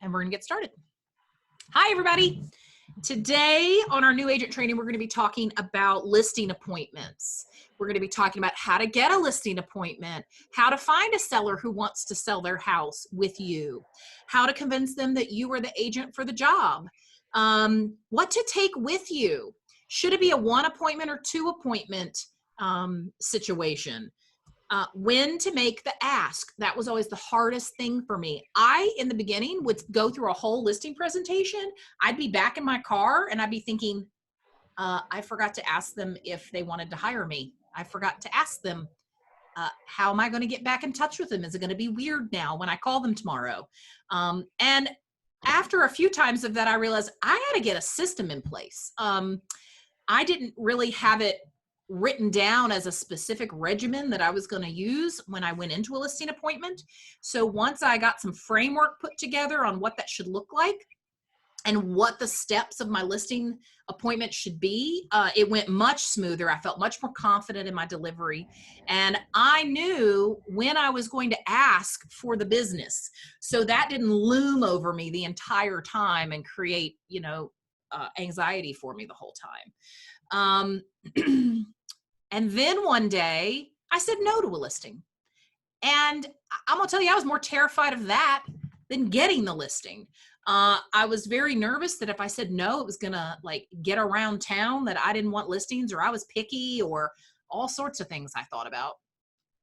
and we're gonna get started. Hi, everybody. Today on our new agent training, we're gonna be talking about listing appointments. We're gonna be talking about how to get a listing appointment, how to find a seller who wants to sell their house with you, how to convince them that you are the agent for the job, what to take with you. Should it be a 1 appointment or 2 appointment situation? When to make the ask. That was always the hardest thing for me. In the beginning, would go through a whole listing presentation. I'd be back in my car and I'd be thinking, I forgot to ask them if they wanted to hire me. I forgot to ask them, how am I going to get back in touch with them? Is it going to be weird now when I call them tomorrow? And after a few times of that, I realized I got to get a system in place. I didn't really have it written down as a specific regimen that I was going to use when I went into a listing appointment. So once I got some framework put together on what that should look like and what the steps of my listing appointment should be, it went much smoother. I felt much more confident in my delivery, and I knew when I was going to ask for the business. So that didn't loom over me the entire time and create, anxiety for me the whole time. And then one day I said no to a listing. And I'm gonna tell you, I was more terrified of that than getting the listing. I was very nervous that if I said no, it was gonna get around town that I didn't want listings, or I was picky, or all sorts of things I thought about.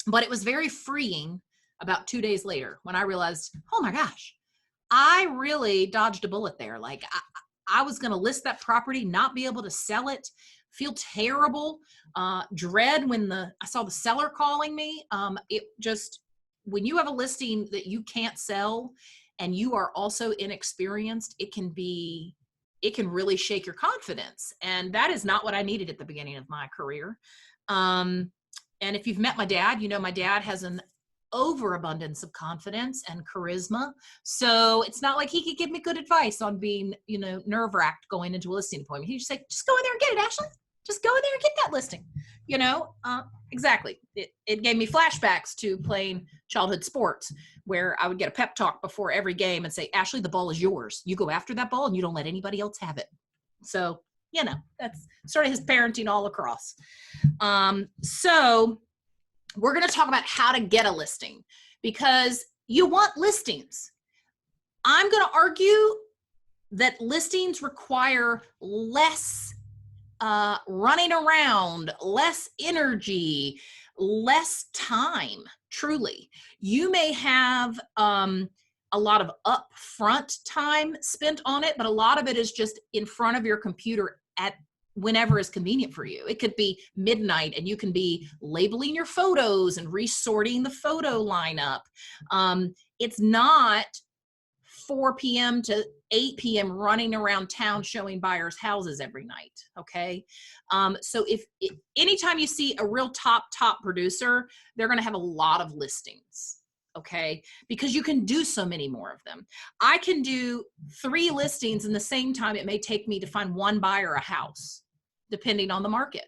But it was very freeing about 2 days later when I realized, oh my gosh, I really dodged a bullet there. I was gonna list that property, not be able to sell it, feel terrible, dread when I saw the seller calling me. When you have a listing that you can't sell and you are also inexperienced, it can really shake your confidence. And that is not what I needed at the beginning of my career. And if you've met my dad, my dad has an overabundance of confidence and charisma. So it's not like he could give me good advice on being, nerve-wracked going into a listing appointment. He'd just say, just go in there and get it, Ashley. Just go in there and get that listing. Exactly. It gave me flashbacks to playing childhood sports where I would get a pep talk before every game and say, Ashley, the ball is yours. You go after that ball and you don't let anybody else have it. So, that's sort of his parenting all across. So we're going to talk about how to get a listing, because you want listings. I'm going to argue that listings require less running around, less energy, less time. Truly, you may have a lot of upfront time spent on it, but a lot of it is just in front of your computer at whenever is convenient for you. It could be midnight and you can be labeling your photos and resorting the photo lineup. It's not 4 p.m. to 8 p.m. running around town showing buyers houses every night. Okay. So anytime you see a real top producer, they're going to have a lot of listings. Okay. Because you can do so many more of them. I can do 3 listings in the same time it may take me to find 1 buyer a house, depending on the market.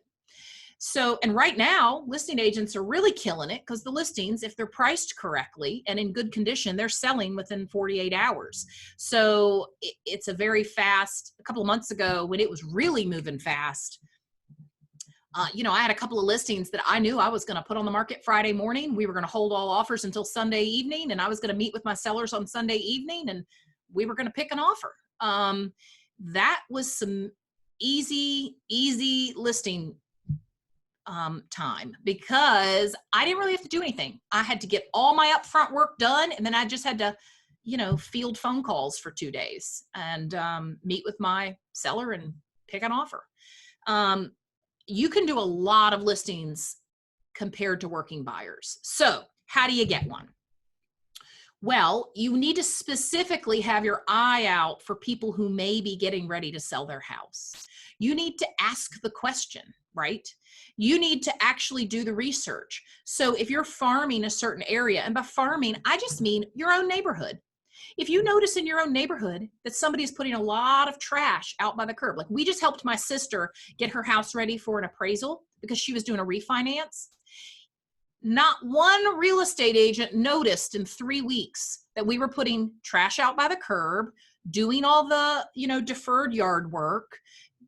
So, and right now, listing agents are really killing it because the listings, if they're priced correctly and in good condition, they're selling within 48 hours. So it's a very fast. A couple of months ago when it was really moving fast, I had a couple of listings that I knew I was going to put on the market Friday morning. We were going to hold all offers until Sunday evening, and I was going to meet with my sellers on Sunday evening, and we were going to pick an offer. That was some easy listing time, because I didn't really have to do anything. I had to get all my upfront work done, and then I just had to, field phone calls for 2 days and meet with my seller and pick an offer. You can do a lot of listings compared to working buyers. So how do you get one? Well, you need to specifically have your eye out for people who may be getting ready to sell their house. You need to ask the question, right? You need to actually do the research. So if you're farming a certain area, and by farming, I just mean your own neighborhood. If you notice in your own neighborhood that somebody is putting a lot of trash out by the curb, like we just helped my sister get her house ready for an appraisal because she was doing a refinance. Not one real estate agent noticed in 3 weeks that we were putting trash out by the curb, doing all the, deferred yard work,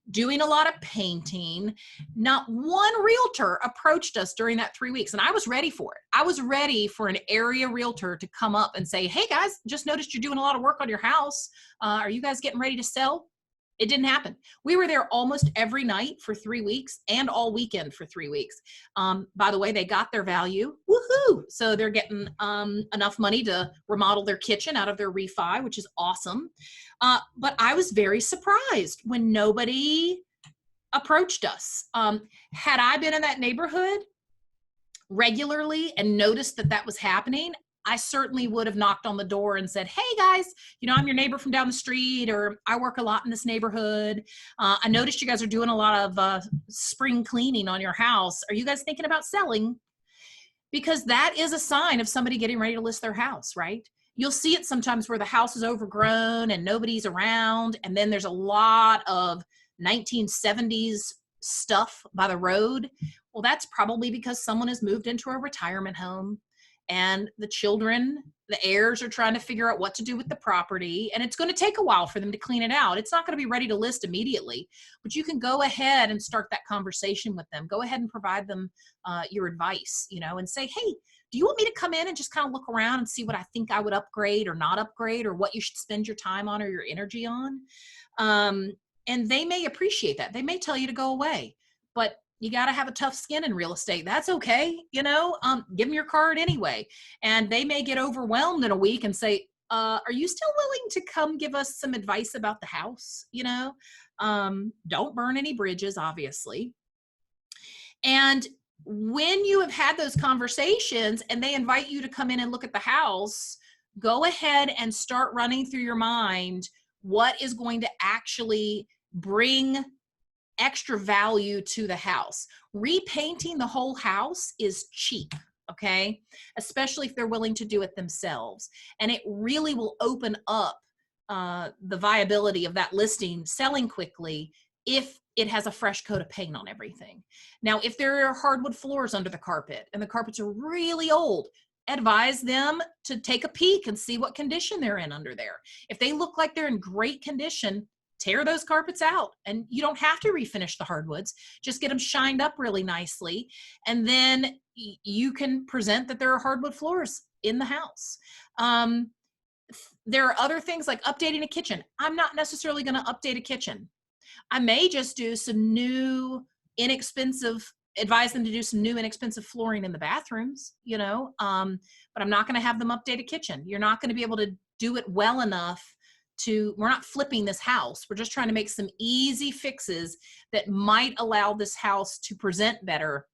doing a lot of painting. Not one realtor approached us during that 3 weeks. And I was ready for it. I was ready for an area realtor to come up and say, hey guys, just noticed you're doing a lot of work on your house. Are you guys getting ready to sell? It didn't happen. We were there almost every night for 3 weeks and all weekend for 3 weeks. By the way, they got their value. Woohoo! So they're getting enough money to remodel their kitchen out of their refi, which is awesome. But I was very surprised when nobody approached us. Had I been in that neighborhood regularly and noticed that that was happening, I certainly would have knocked on the door and said, hey guys, I'm your neighbor from down the street, or I work a lot in this neighborhood. I noticed you guys are doing a lot of spring cleaning on your house. Are you guys thinking about selling? Because that is a sign of somebody getting ready to list their house, right? You'll see it sometimes where the house is overgrown and nobody's around, and then there's a lot of 1970s stuff by the road. Well, that's probably because someone has moved into a retirement home and the children, the heirs, are trying to figure out what to do with the property, and it's going to take a while for them to clean it out. It's not going to be ready to list immediately, but you can go ahead and start that conversation with them. Go ahead and provide them your advice, and say, hey, do you want me to come in and just kind of look around and see what I think I would upgrade or not upgrade, or what you should spend your time on or your energy on? And they may appreciate that. They may tell you to go away, but you got to have a tough skin in real estate. That's okay. Give them your card anyway. And they may get overwhelmed in a week and say, are you still willing to come give us some advice about the house? Don't burn any bridges, obviously. And when you have had those conversations and they invite you to come in and look at the house, go ahead and start running through your mind what is going to actually bring extra value to the house. Repainting the whole house is cheap, okay? Especially if they're willing to do it themselves. And it really will open up the viability of that listing selling quickly if it has a fresh coat of paint on everything. Now, if there are hardwood floors under the carpet and the carpets are really old, advise them to take a peek and see what condition they're in under there. If they look like they're in great condition, tear those carpets out, and you don't have to refinish the hardwoods. Just get them shined up really nicely, and then you can present that there are hardwood floors in the house. There are other things like updating a kitchen. I'm not necessarily going to update a kitchen. I may just do some new, inexpensive, advise them to do some new, inexpensive flooring in the bathrooms, but I'm not going to have them update a kitchen. You're not going to be able to do it well enough we're not flipping this house. We're just trying to make some easy fixes that might allow this house to present better,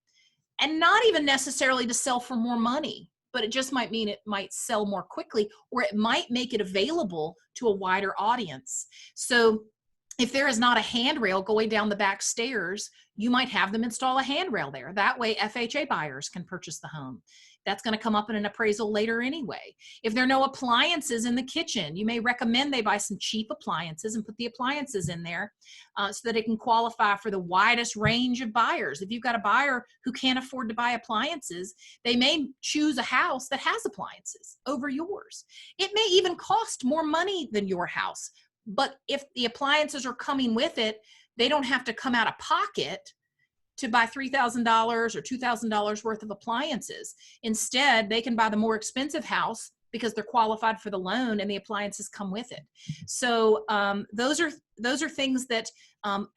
and not even necessarily to sell for more money, but it just might mean it might sell more quickly, or it might make it available to a wider audience. So if there is not a handrail going down the back stairs, you might have them install a handrail there. That way FHA buyers can purchase the home. That's going to come up in an appraisal later anyway. If there are no appliances in the kitchen, you may recommend they buy some cheap appliances and put the appliances in there so that it can qualify for the widest range of buyers. If you've got a buyer who can't afford to buy appliances, they may choose a house that has appliances over yours. It may even cost more money than your house, but if the appliances are coming with it, they don't have to come out of pocket to buy $3,000 or $2,000 worth of appliances. Instead, they can buy the more expensive house because they're qualified for the loan and the appliances come with it. So those are things that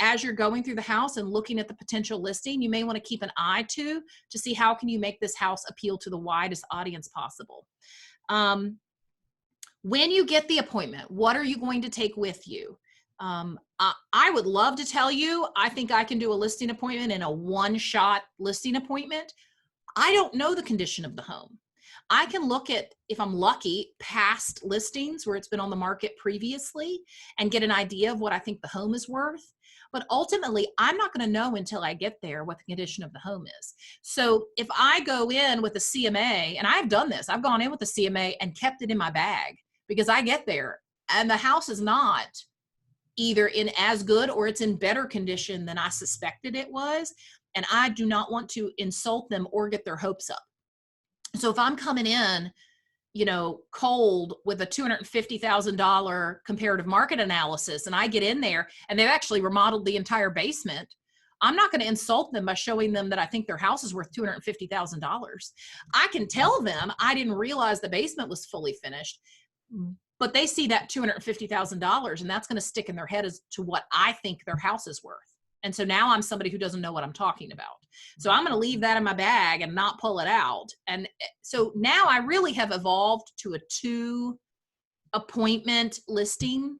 as you're going through the house and looking at the potential listing, you may want to keep an eye to see how can you make this house appeal to the widest audience possible. When you get the appointment, what are you going to take with you? I would love to tell you, I think I can do a listing appointment in a one-shot listing appointment. I don't know the condition of the home. I can look at, if I'm lucky, past listings where it's been on the market previously and get an idea of what I think the home is worth. But ultimately, I'm not going to know until I get there what the condition of the home is. So if I go in with a CMA, and I've done this, I've gone in with a CMA and kept it in my bag because I get there and the house is not either in as good or it's in better condition than I suspected it was. And I do not want to insult them or get their hopes up. So if I'm coming in, you know, cold with a $250,000 comparative market analysis, and I get in there and they've actually remodeled the entire basement, I'm not going to insult them by showing them that I think their house is worth $250,000. I can tell them I didn't realize the basement was fully finished, but they see that $250,000 and that's going to stick in their head as to what I think their house is worth. And so now I'm somebody who doesn't know what I'm talking about. So I'm going to leave that in my bag and not pull it out. And so now I really have evolved to a 2 appointment listing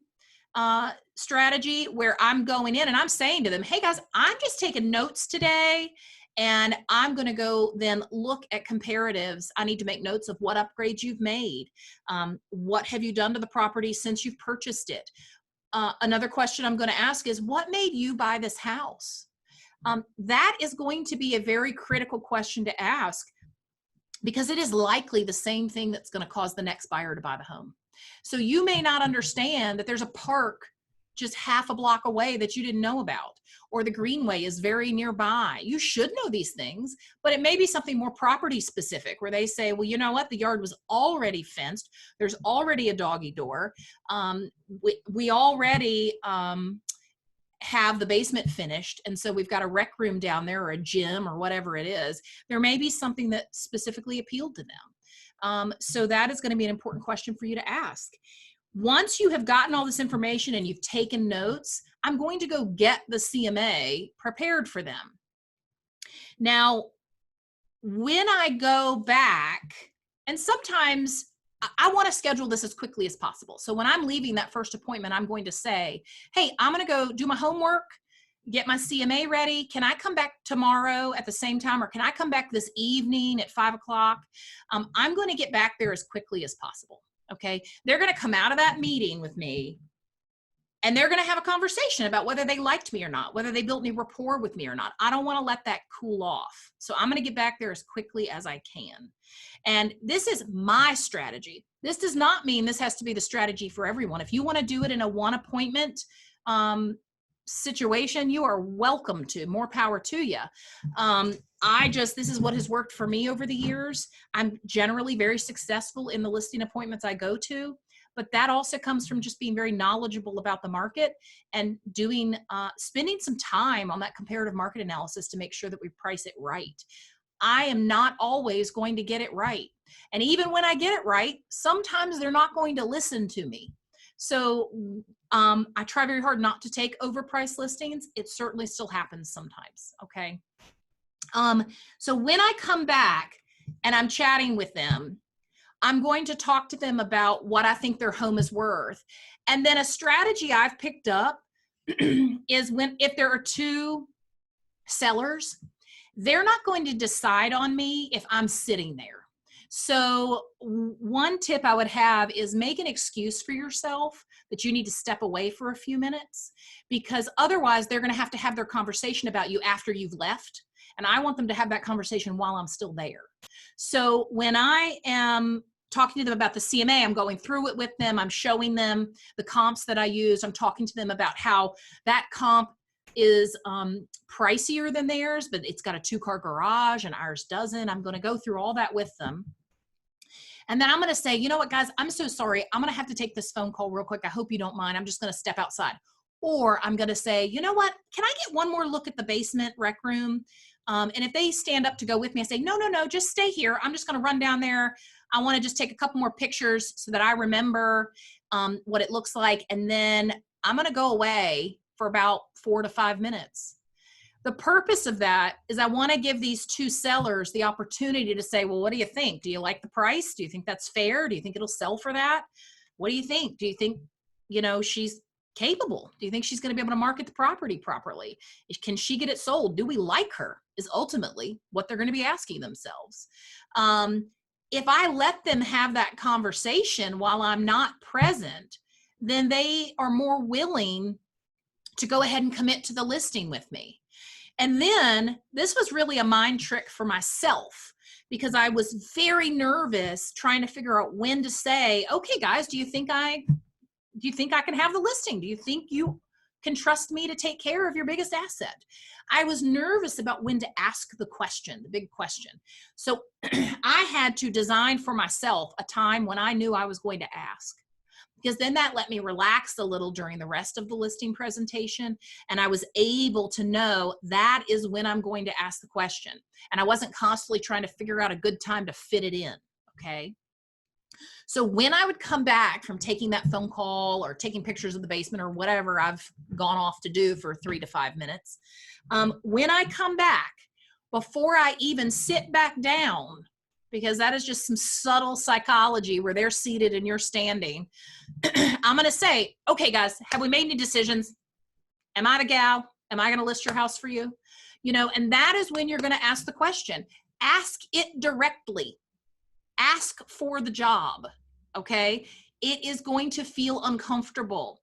strategy where I'm going in and I'm saying to them, hey guys, I'm just taking notes today. And I'm going to go then look at comparatives. I need to make notes of what upgrades you've made. What have you done to the property since you've purchased it? Another question I'm going to ask is, what made you buy this house? That is going to be a very critical question to ask because it is likely the same thing that's going to cause the next buyer to buy the home. So you may not understand that there's a park just half a block away that you didn't know about, or the greenway is very nearby. You should know these things, but it may be something more property specific where they say, well, you know what? The yard was already fenced. There's already a doggy door. We already have the basement finished. And so we've got a rec room down there or a gym or whatever it is. There may be something that specifically appealed to them. So that is going to be an important question for you to ask. Once you have gotten all this information and you've taken notes, I'm going to go get the CMA prepared for them. Now, when I go back, and sometimes I want to schedule this as quickly as possible. So when I'm leaving that first appointment, I'm going to say, hey, I'm going to go do my homework, get my CMA ready. Can I come back tomorrow at the same time? Or can I come back this evening at 5 o'clock? I'm going to get back there as quickly as possible. Okay. They're going to come out of that meeting with me and they're going to have a conversation about whether they liked me or not, whether they built any rapport with me or not. I don't want to let that cool off. So I'm going to get back there as quickly as I can. And this is my strategy. This does not mean this has to be the strategy for everyone. If you want to do it in a 1 appointment situation, you are welcome to. More power to you. This is what has worked for me over the years. I'm generally very successful in the listing appointments I go to, but that also comes from just being very knowledgeable about the market and spending some time on that comparative market analysis to make sure that we price it right. I am not always going to get it right. And even when I get it right, sometimes they're not going to listen to me. So I try very hard not to take overpriced listings. It certainly still happens sometimes. Okay. So when I come back and I'm chatting with them, I'm going to talk to them about what I think their home is worth. And then a strategy I've picked up is if there are 2 sellers, they're not going to decide on me if I'm sitting there. So one tip I would have is make an excuse for yourself that you need to step away for a few minutes, because otherwise they're going to have their conversation about you after you've left. And I want them to have that conversation while I'm still there. So when I am talking to them about the CMA, I'm going through it with them. I'm showing them the comps that I use. I'm talking to them about how that comp is pricier than theirs, but it's got a 2-car garage and ours doesn't. I'm going to go through all that with them. And then I'm going to say, you know what, guys, I'm so sorry. I'm going to have to take this phone call real quick. I hope you don't mind. I'm just going to step outside. Or I'm going to say, you know what, can I get one more look at the basement rec room? And if they stand up to go with me, I say, no, just stay here. I'm just going to run down there. I want to just take a couple more pictures so that I remember what it looks like. And then I'm going to go away for about 4 to 5 minutes. The purpose of that is I want to give these 2 sellers the opportunity to say, well, what do you think? Do you like the price? Do you think that's fair? Do you think it'll sell for that? What do you think? Do you think, she's capable? Do you think she's going to be able to market the property properly? Can she get it sold? Do we like her? Is ultimately what they're going to be asking themselves. If I let them have that conversation while I'm not present, then they are more willing to go ahead and commit to the listing with me. And then this was really a mind trick for myself because I was very nervous trying to figure out when to say, okay, guys, do you think I can have the listing? Do you think you can trust me to take care of your biggest asset. I was nervous about when to ask the question, the big question. So I had to design for myself a time when I knew I was going to ask, because then that let me relax a little during the rest of the listing presentation. And I was able to know that is when I'm going to ask the question. And I wasn't constantly trying to figure out a good time to fit it in, okay? So when I would come back from taking that phone call or taking pictures of the basement or whatever I've gone off to do for 3 to 5 minutes, when I come back, before I even sit back down, because that is just some subtle psychology where they're seated and you're standing, I'm going to say, okay, guys, have we made any decisions? Am I the gal? Am I going to list your house for you? You know, and that is when you're going to ask the question. Ask it directly. Ask for the job, okay? It is going to feel uncomfortable.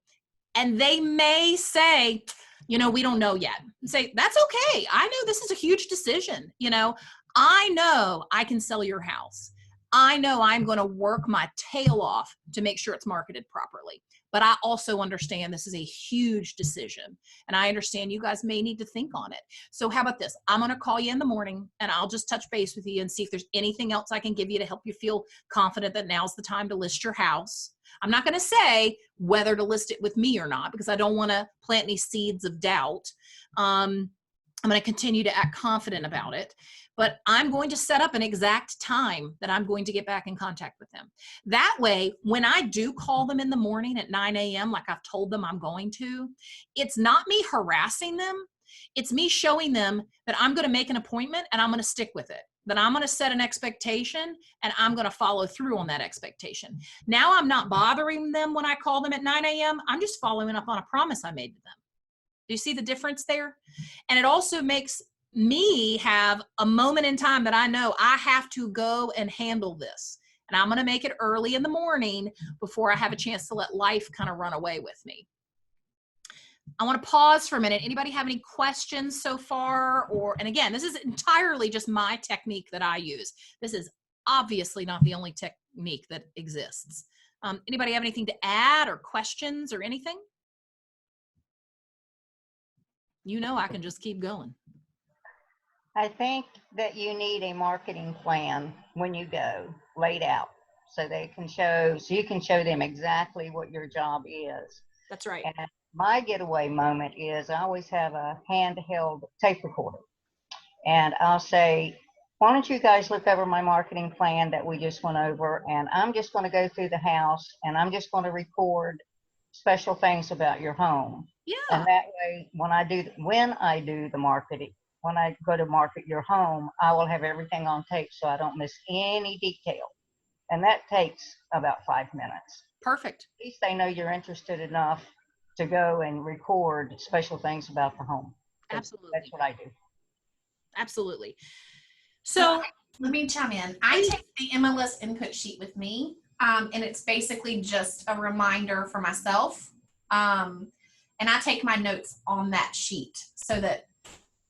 And they may say, you know, we don't know yet. And say, that's okay. I know this is a huge decision. You know I can sell your house. I know I'm going to work my tail off to make sure it's marketed properly. But I also understand this is a huge decision. And I understand you guys may need to think on it. So how about this? I'm going to call you in the morning and I'll just touch base with you and see if there's anything else I can give you to help you feel confident that now's the time to list your house. I'm not going to say whether to list it with me or not, because I don't want to plant any seeds of doubt. I'm going to continue to act confident about it. But I'm going to set up an exact time that I'm going to get back in contact with them. That way, when I do call them in the morning at 9 a.m., like I've told them I'm going to, it's not me harassing them. It's me showing them that I'm going to make an appointment and I'm going to stick with it. That I'm going to set an expectation and I'm going to follow through on that expectation. Now I'm not bothering them when I call them at 9 a.m. I'm just following up on a promise I made to them. Do you see the difference there? And it also makes me have a moment in time that I know I have to go and handle this. And I'm going to make it early in the morning before I have a chance to let life kind of run away with me. I want to pause for a minute. Anybody have any questions so far? And again, this is entirely just my technique that I use. This is obviously not the only technique that exists. Anybody have anything to add or questions or anything? You know, I can just keep going. I think that you need a marketing plan when you go laid out so you can show them exactly what your job is. That's right. And my getaway moment is I always have a handheld tape recorder. And I'll say, why don't you guys look over my marketing plan that we just went over, and I'm just going to go through the house and I'm just going to record special things about your home. Yeah. And that way, when I do the marketing, when I go to market your home, I will have everything on tape so I don't miss any detail. And that takes about 5 minutes. Perfect. At least they know you're interested enough to go and record special things about the home. Absolutely. That's what I do. Absolutely. So let me chime in. I take the Mls Input Sheet with me, and it's basically just a reminder for myself. And I take my notes on that sheet so that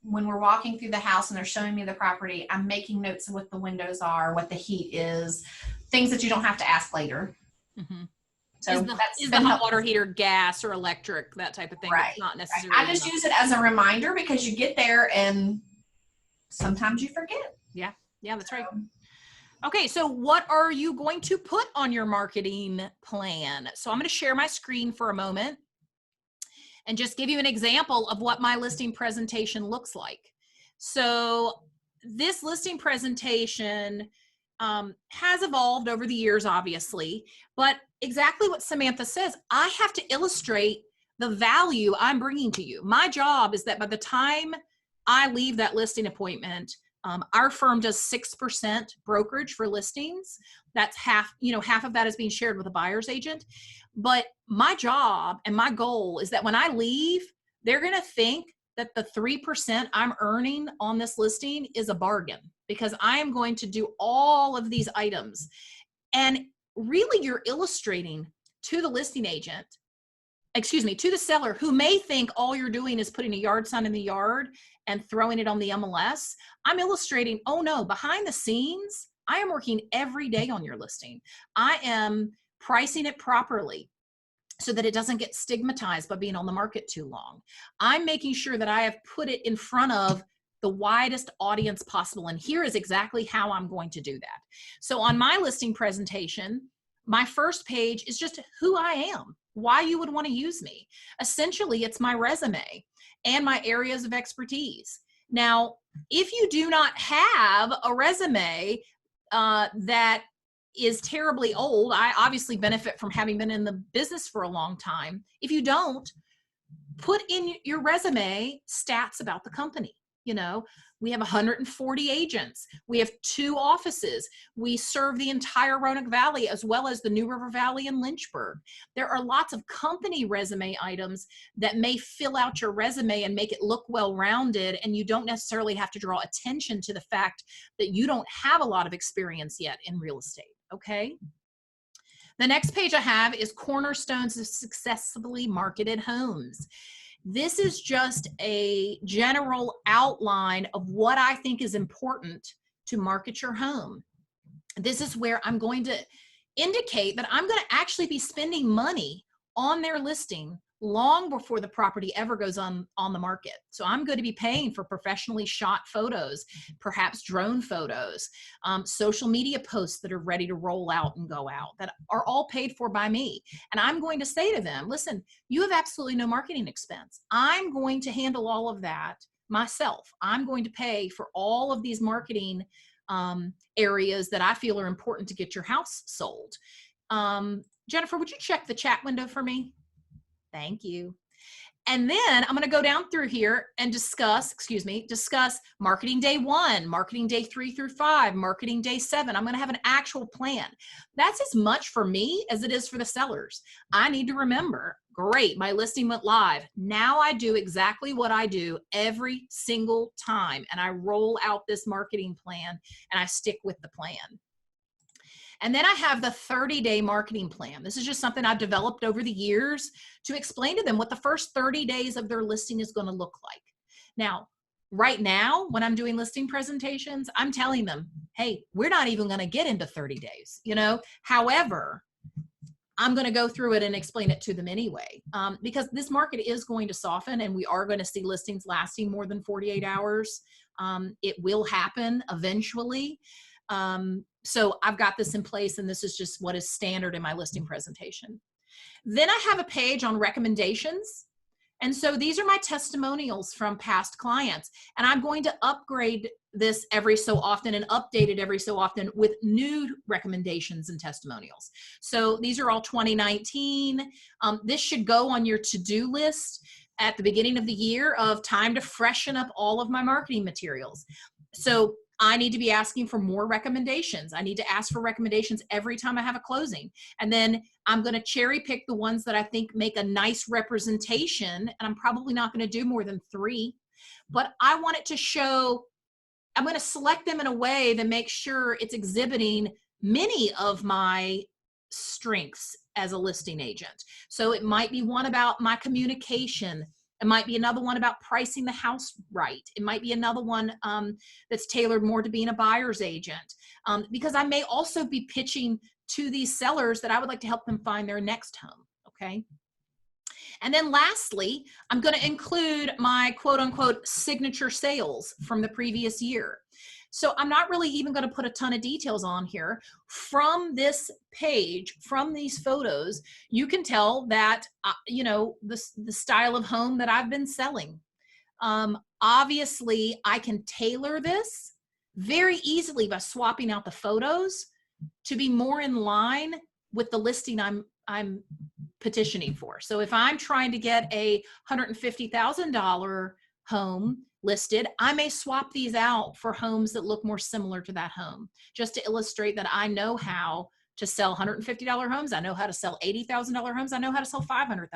when we're walking through the house and they're showing me the property, I'm making notes of what the windows are, what the heat is, things that you don't have to ask later. Mm-hmm. So is the hot water heater gas or electric, that type of thing? Right. It's not necessarily. I just use it as a reminder because you get there and sometimes you forget. Yeah, that's right. Okay, so what are you going to put on your marketing plan? So I'm going to share my screen for a moment and just give you an example of what my listing presentation looks like. So this listing presentation has evolved over the years, obviously, but exactly what Samantha says, I have to illustrate the value I'm bringing to you. My job is that by the time I leave that listing appointment, our firm does 6% brokerage for listings. That's half of that is being shared with a buyer's agent. But my job and my goal is that when I leave, they're going to think that the 3% I'm earning on this listing is a bargain because I am going to do all of these items. And really you're illustrating to the listing agent, to the seller who may think all you're doing is putting a yard sign in the yard and throwing it on the MLS. I'm illustrating, oh no, behind the scenes, I am working every day on your listing. I am pricing it properly. so that it doesn't get stigmatized by being on the market too long. I'm making sure that I have put it in front of the widest audience possible. And here is exactly how I'm going to do that. So on my listing presentation, my first page is just who I am, why you would want to use me. Essentially, it's my resume and my areas of expertise. Now, if you do not have a resume that is terribly old, I obviously benefit from having been in the business for a long time. If you don't, put in your resume stats about the company. You know, we have 140 agents. We have 2 offices. We serve the entire Roanoke Valley as well as the New River Valley and Lynchburg. There are lots of company resume items that may fill out your resume and make it look well-rounded, and you don't necessarily have to draw attention to the fact that you don't have a lot of experience yet in real estate, okay? The next page I have is Cornerstones of Successfully Marketed Homes. This is just a general outline of what I think is important to market your home. This is where I'm going to indicate that I'm going to actually be spending money on their listing long before the property ever goes on the market. So I'm going to be paying for professionally shot photos, perhaps drone photos, social media posts that are ready to roll out and go out that are all paid for by me. And I'm going to say to them, listen, you have absolutely no marketing expense. I'm going to handle all of that myself. I'm going to pay for all of these marketing areas that I feel are important to get your house sold. Jennifer, would you check the chat window for me? Thank you. And then I'm going to go down through here and discuss marketing day 1, marketing day 3 through 5, marketing day 7. I'm going to have an actual plan. That's as much for me as it is for the sellers. I need to remember, great, my listing went live. Now I do exactly what I do every single time. And I roll out this marketing plan and I stick with the plan. And then I have the 30-day marketing plan. This is just something I've developed over the years to explain to them what the first 30 days of their listing is going to look like. Now, right now, when I'm doing listing presentations, I'm telling them, hey, we're not even going to get into 30 days, you know? However, I'm going to go through it and explain it to them anyway, because this market is going to soften and we are going to see listings lasting more than 48 hours. It will happen eventually. So I've got this in place, and this is just what is standard in my listing presentation. Then I have a page on recommendations. And so these are my testimonials from past clients, and I'm going to upgrade this every so often and update it every so often with new recommendations and testimonials. So these are all 2019. This should go on your to-do list at the beginning of the year of time to freshen up all of my marketing materials. So I need to be asking for more recommendations. I need to ask for recommendations every time I have a closing. And then I'm going to cherry pick the ones that I think make a nice representation. And I'm probably not going to do more than 3, but I want it to show, I'm going to select them in a way that makes sure it's exhibiting many of my strengths as a listing agent. So it might be one about my communication. It might be another one about pricing the house right. It might be another one that's tailored more to being a buyer's agent, because I may also be pitching to these sellers that I would like to help them find their next home, okay? And then lastly, I'm going to include my quote unquote signature sales from the previous year. So I'm not really even going to put a ton of details on here. From this page, from these photos, you can tell that, you know, the style of home that I've been selling. Obviously, I can tailor this very easily by swapping out the photos to be more in line with the listing I'm petitioning for. So if I'm trying to get a $150,000 home listed, I may swap these out for homes that look more similar to that home, just to illustrate that I know how to sell $150 homes. I know how to sell $80,000 homes. I know how to sell $500,000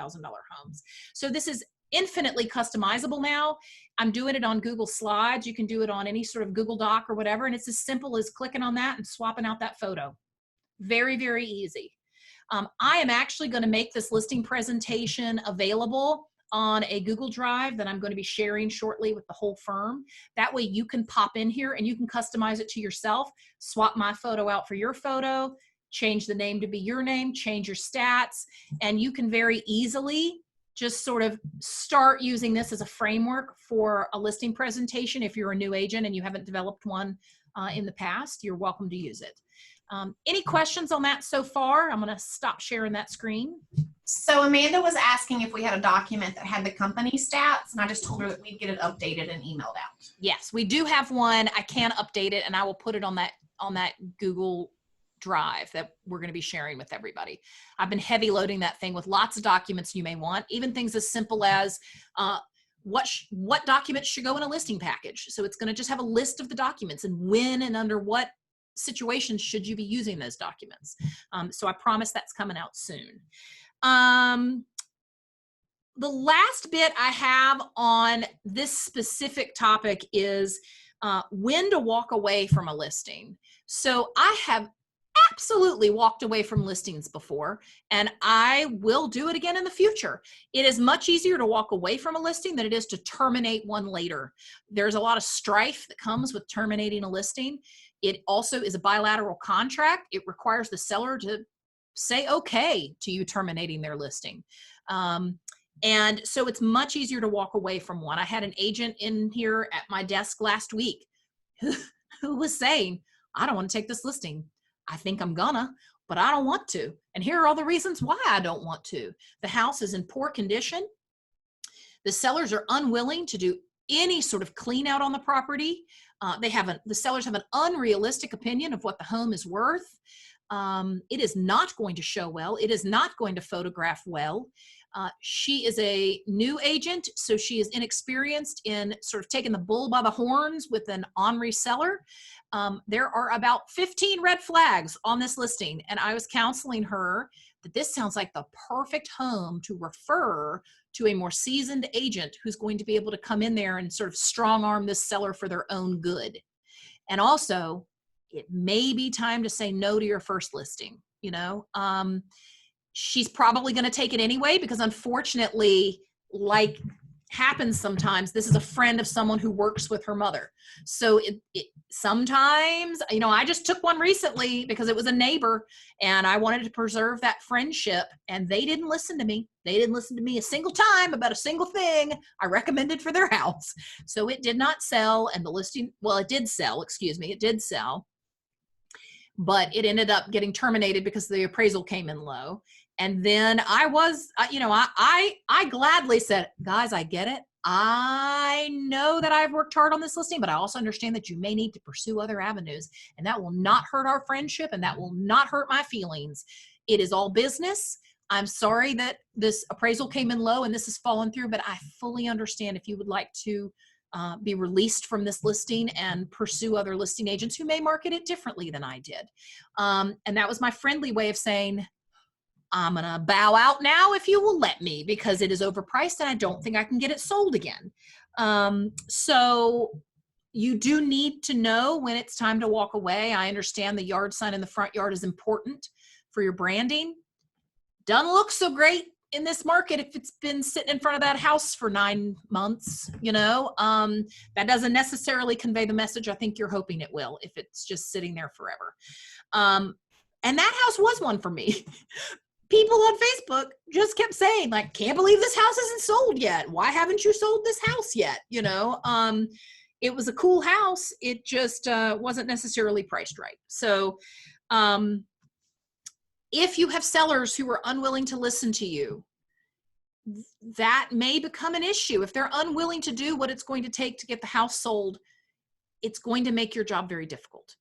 homes. So this is infinitely customizable now. I'm doing it on Google Slides. You can do it on any sort of Google Doc or whatever. And it's as simple as clicking on that and swapping out that photo. Very, very easy. I am actually going to make this listing presentation available on a Google Drive that I'm going to be sharing shortly with the whole firm. That way you can pop in here and you can customize it to yourself, swap my photo out for your photo, change the name to be your name, change your stats, and you can very easily just sort of start using this as a framework for a listing presentation. If you're a new agent and you haven't developed one in the past, you're welcome to use it. Any questions on that so far? I'm going to stop sharing that screen. So Amanda was asking if we had a document that had the company stats, and I just told her that we'd get it updated and emailed out. Yes, we do have one. I can update it, and I will put it on that Google Drive that we're going to be sharing with everybody. I've been heavy loading that thing with lots of documents you may want, even things as simple as what documents should go in a listing package. So it's going to just have a list of the documents and when and under what situations should you be using those documents. So I promise that's coming out soon. The last bit I have on this specific topic is when to walk away from a listing. So I have absolutely walked away from listings before, and I will do it again in the future. It is much easier to walk away from a listing than it is to terminate one later. There's a lot of strife that comes with terminating a listing. It also is a bilateral contract. It requires the seller to say okay to you terminating their listing. And so it's much easier to walk away from one. I had an agent in here at my desk last week who was saying, I don't want to take this listing. I think I'm gonna, but I don't want to. And here are all the reasons why I don't want to. The house is in poor condition. The sellers are unwilling to do any sort of clean out on the property. The sellers have an unrealistic opinion of what the home is worth. It is not going to show well. It is not going to photograph well. She is a new agent, so she is inexperienced in sort of taking the bull by the horns with an ornery seller. There are about 15 red flags on this listing, and I was counseling her that this sounds like the perfect home to refer to a more seasoned agent who's going to be able to come in there and sort of strong arm this seller for their own good. And also, it may be time to say no to your first listing, you know. She's probably going to take it anyway, because unfortunately, like happens sometimes, this is a friend of someone who works with her mother. So it sometimes, you know, I just took one recently because it was a neighbor and I wanted to preserve that friendship, and they didn't listen to me. They didn't listen to me a single time about a single thing I recommended for their house. So it did not sell, and the listing, well, it did sell, excuse me, it did sell, but it ended up getting terminated because the appraisal came in low. And then I was, you know, I gladly said, guys, I get it. I know that I've worked hard on this listing, but I also understand that you may need to pursue other avenues, and that will not hurt our friendship, and that will not hurt my feelings. It is all business. I'm sorry that this appraisal came in low and this has fallen through, but I fully understand if you would like to be released from this listing and pursue other listing agents who may market it differently than I did. And that was my friendly way of saying, I'm going to bow out now if you will let me, because it is overpriced and I don't think I can get it sold again. So you do need to know when it's time to walk away. I understand the yard sign in the front yard is important for your branding. Doesn't look so great in this market if it's been sitting in front of that house for 9 months, you know. That doesn't necessarily convey the message I think you're hoping it will if it's just sitting there forever. And that house was one for me. People on Facebook just kept saying, like, can't believe this house isn't sold yet. Why haven't you sold this house yet? You know, it was a cool house. It just wasn't necessarily priced right. So if you have sellers who are unwilling to listen to you, that may become an issue. If they're unwilling to do what it's going to take to get the house sold, it's going to make your job very difficult.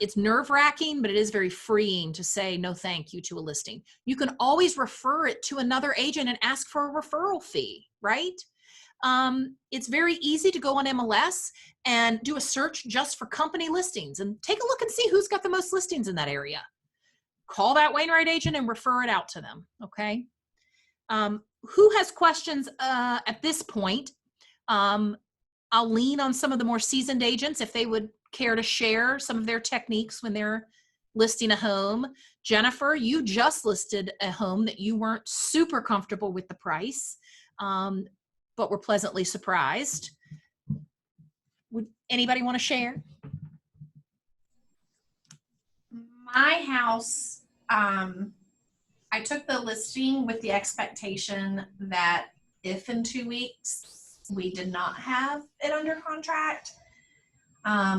It's nerve-wracking, but it is very freeing to say no thank you to a listing. You can always refer it to another agent and ask for a referral fee, right? It's very easy to go on MLS and do a search just for company listings and take a look and see who's got the most listings in that area. Call that Wainwright agent and refer it out to them, okay? Who has questions at this point? I'll lean on some of the more seasoned agents if they would care to share some of their techniques when they're listing a home. Jennifer, you just listed a home that you weren't super comfortable with the price, but were pleasantly surprised. Would anybody want to share? My house, I took the listing with the expectation that if in 2 weeks we did not have it under contract,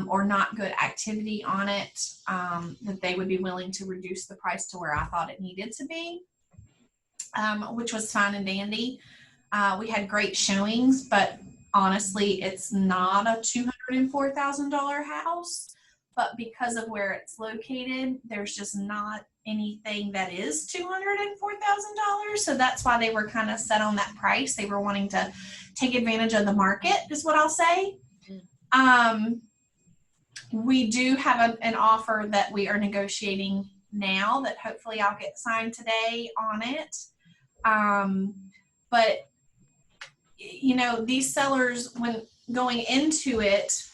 or not good activity on it, that they would be willing to reduce the price to where I thought it needed to be, which was fine and dandy. We had great showings, but honestly, it's not a $204,000 house. But because of where it's located, there's just not anything that is $204,000. So that's why they were kind of set on that price. They were wanting to take advantage of the market, is what I'll say. We do have an offer that we are negotiating now that hopefully I'll get signed today on it. But, you know, these sellers, when going into it,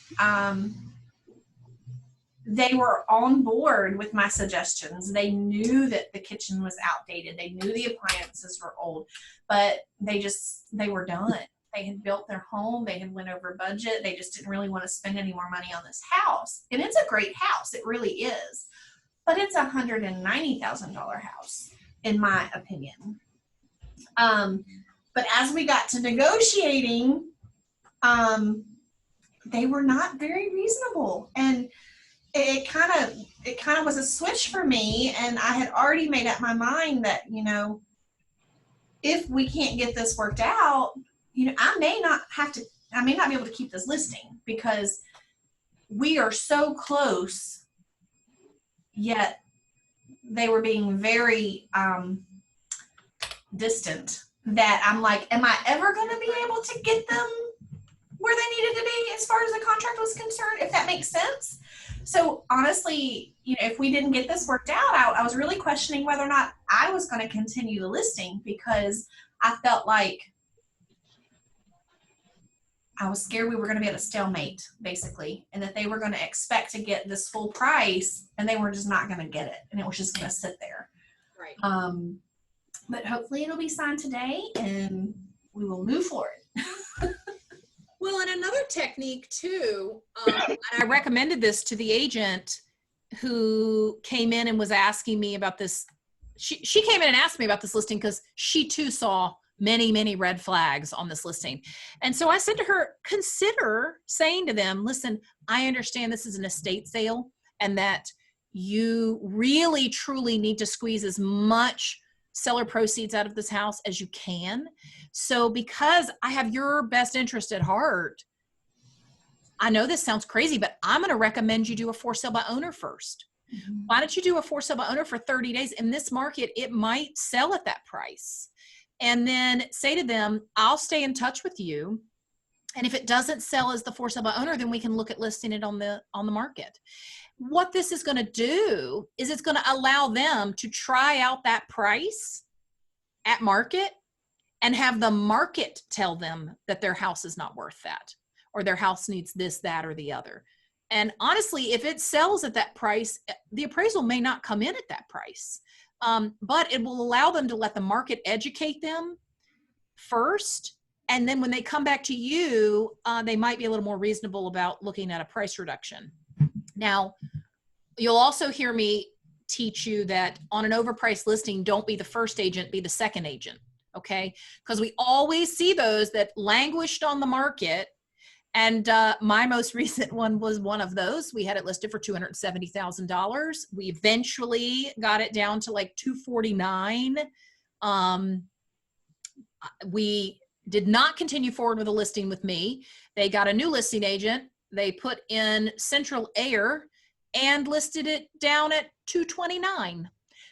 they were on board with my suggestions. They knew that the kitchen was outdated. They knew the appliances were old, but they were done. They had built their home. They had went over budget. They just didn't really want to spend any more money on this house. And it's a great house. It really is. But it's a $190,000 house, in my opinion. But as we got to negotiating, they were not very reasonable. And it kind of was a switch for me. And I had already made up my mind that, you know, if we can't get this worked out, you know, I may not be able to keep this listing because we are so close, yet they were being very distant, that I'm like, am I ever going to be able to get them where they needed to be as far as the contract was concerned, if that makes sense? So honestly, you know, if we didn't get this worked out, I was really questioning whether or not I was going to continue the listing, because I felt like I was scared we were going to be at a stalemate, basically, and that they were going to expect to get this full price and they were just not going to get it, and it was just going to sit there. Right. But hopefully it'll be signed today and we will move forward. Well, and another technique too, and I recommended this to the agent who came in and was asking me about this. She came in and asked me about this listing because she too saw many, many red flags on this listing. And so I said to her, consider saying to them, listen, I understand this is an estate sale and that you really, truly need to squeeze as much seller proceeds out of this house as you can. So because I have your best interest at heart, I know this sounds crazy, but I'm going to recommend you do a for sale by owner first. Mm-hmm. Why don't you do a for sale by owner for 30 days? In this market, it might sell at that price. And then say to them, I'll stay in touch with you. And if it doesn't sell as the for sale by owner, then we can look at listing it on the market. What this is going to do is it's going to allow them to try out that price at market and have the market tell them that their house is not worth that, or their house needs this, that, or the other. And honestly, if it sells at that price, the appraisal may not come in at that price. But it will allow them to let the market educate them first. And then when they come back to you, they might be a little more reasonable about looking at a price reduction. Now, you'll also hear me teach you that on an overpriced listing, don't be the first agent, be the second agent, okay? Because we always see those that languished on the market. And my most recent one was one of those. We had it listed for $270,000. We eventually got it down to like $249,000. We did not continue forward with a listing with me. They got a new listing agent. They put in central air and listed it down at $229,000.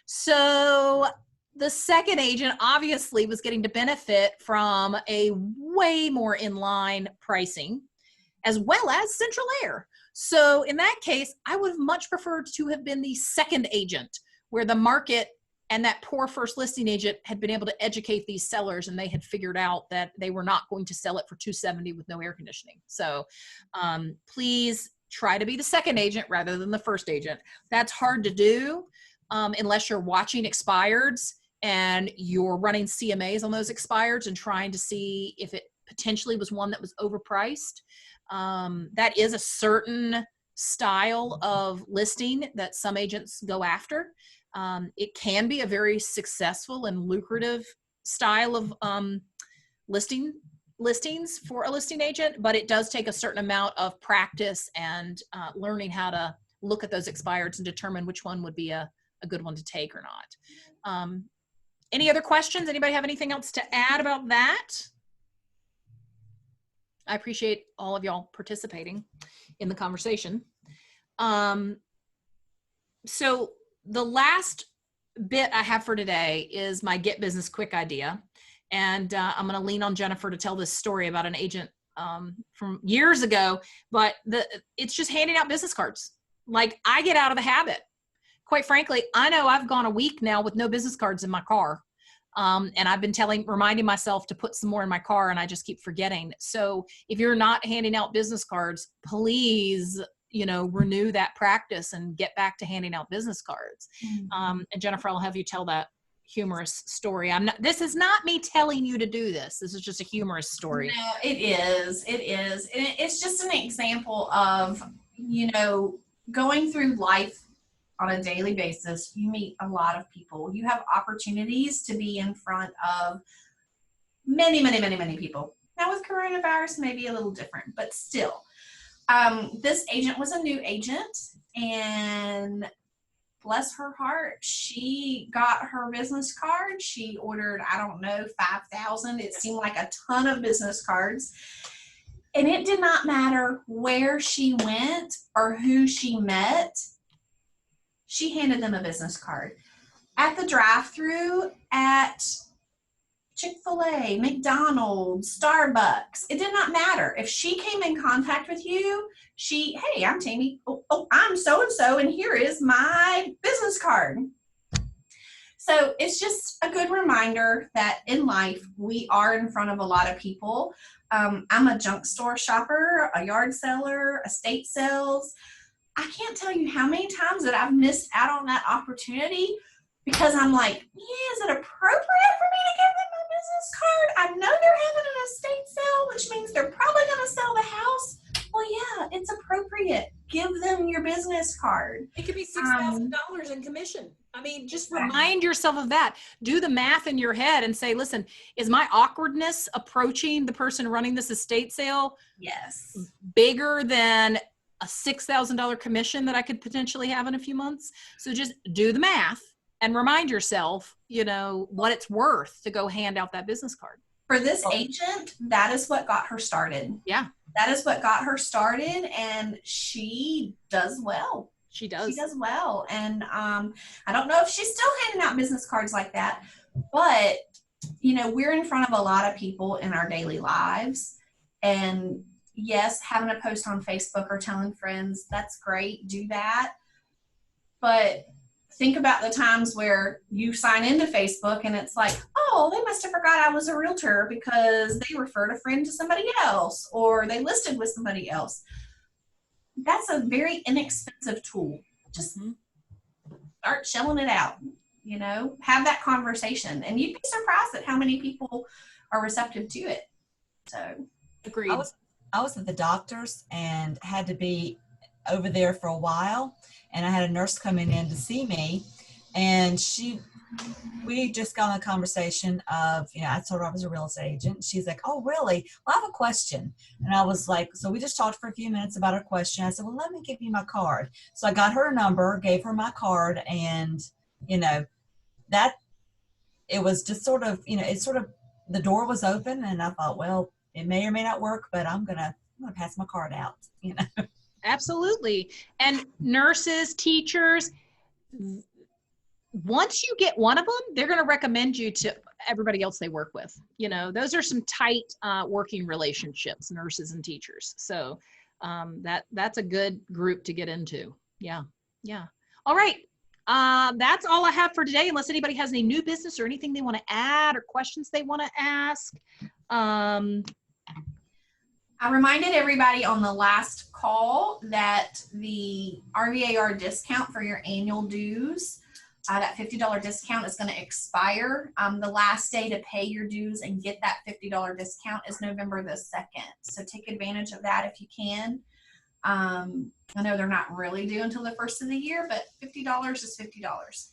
So the second agent obviously was getting to benefit from a way more in-line pricing, as well as central air. So in that case, I would have much preferred to have been the second agent, where the market and that poor first listing agent had been able to educate these sellers, and they had figured out that they were not going to sell it for $270,000 with no air conditioning. So please try to be the second agent rather than the first agent. That's hard to do unless you're watching expireds and you're running CMAs on those expireds and trying to see if it potentially was one that was overpriced. That is a certain style of listing that some agents go after. It can be a very successful and lucrative style of listings for a listing agent, but it does take a certain amount of practice and learning how to look at those expireds and determine which one would be a good one to take or not. Any other questions? Anybody have anything else to add about that? I appreciate all of y'all participating in the conversation. So the last bit I have for today is my Get Business Quick idea. And I'm going to lean on Jennifer to tell this story about an agent from years ago, but it's just handing out business cards. Like, I get out of the habit. Quite frankly, I know I've gone a week now with no business cards in my car. And I've been reminding myself to put some more in my car, and I just keep forgetting. So if you're not handing out business cards, please, renew that practice and get back to handing out business cards. And Jennifer, I'll have you tell that humorous story. This is not me telling you to do this. This is just a humorous story. No, it is. And it's just an example of, going through life on a daily basis. You meet a lot of people. You have opportunities to be in front of many, many, many, many people. Now with coronavirus, maybe a little different, but still. This agent was a new agent, and bless her heart, she got her business card. She ordered, 5,000. It seemed like a ton of business cards. And it did not matter where she went or who she met. She handed them a business card. At the drive-thru, at Chick-fil-A, McDonald's, Starbucks, it did not matter. If she came in contact with you, hey, I'm Tammy. Oh, I'm so-and-so, and here is my business card. So it's just a good reminder that in life, we are in front of a lot of people. I'm a junk store shopper, a yard seller, estate sales. I can't tell you how many times that I've missed out on that opportunity because I'm like, is it appropriate for me to give them my business card? I know they're having an estate sale, which means they're probably going to sell the house. Well, yeah, it's appropriate. Give them your business card. It could be $6,000 in commission. I mean, just remind yourself of that. Do the math in your head and say, listen, is my awkwardness approaching the person running this estate sale Yes. bigger than a $6,000 commission that I could potentially have in a few months? So just do the math and remind yourself, what it's worth to go hand out that business card. For this agent, that is what got her started. Yeah. That is what got her started, and she does well. She does. She does well. And I don't know if she's still handing out business cards like that, but, we're in front of a lot of people in our daily lives. And yes, having a post on Facebook or telling friends, that's great. Do that. But think about the times where you sign into Facebook and it's like, oh, they must have forgot I was a realtor because they referred a friend to somebody else or they listed with somebody else. That's a very inexpensive tool. Just start shelling it out, have that conversation, and you'd be surprised at how many people are receptive to it. So, agreed. I was at the doctor's and had to be over there for a while, and I had a nurse coming in to see me, and we just got on a conversation of, I told her I was a real estate agent. She's like, oh, really? Well, I have a question. And I was like, so we just talked for a few minutes about her question. I said, well, let me give you my card. So I got her a number, gave her my card, and, that it was just sort of, the door was open, and I thought, well, it may or may not work, but I'm going to pass my card out, Absolutely. And nurses, teachers, once you get one of them, they're going to recommend you to everybody else they work with. Those are some tight working relationships, nurses and teachers. So that's a good group to get into. Yeah. Yeah. All right. That's all I have for today, unless anybody has any new business or anything they want to add or questions they want to ask. I reminded everybody on the last call that the RVAR discount for your annual dues, that $50 discount is going to expire. The last day to pay your dues and get that $50 discount is November the 2nd. So take advantage of that if you can. I know they're not really due until the first of the year, but $50 is $50.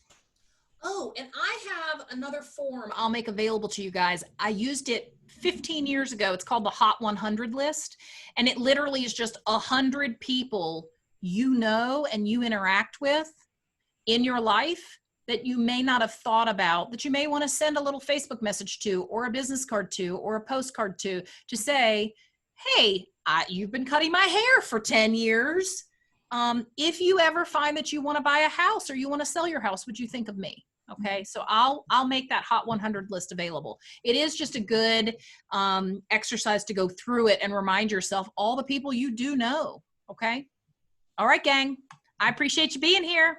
Oh, and I have another form I'll make available to you guys. I used it 15 years ago. It's called the Hot 100 list. And it literally is just 100 people you know and you interact with in your life that you may not have thought about, that you may want to send a little Facebook message to, or a business card to, or a postcard to say, hey, you've been cutting my hair for 10 years. If you ever find that you want to buy a house or you want to sell your house, would you think of me? Okay, so I'll make that Hot 100 list available. It is just a good exercise to go through it and remind yourself all the people you do know. Okay, all right, gang. I appreciate you being here.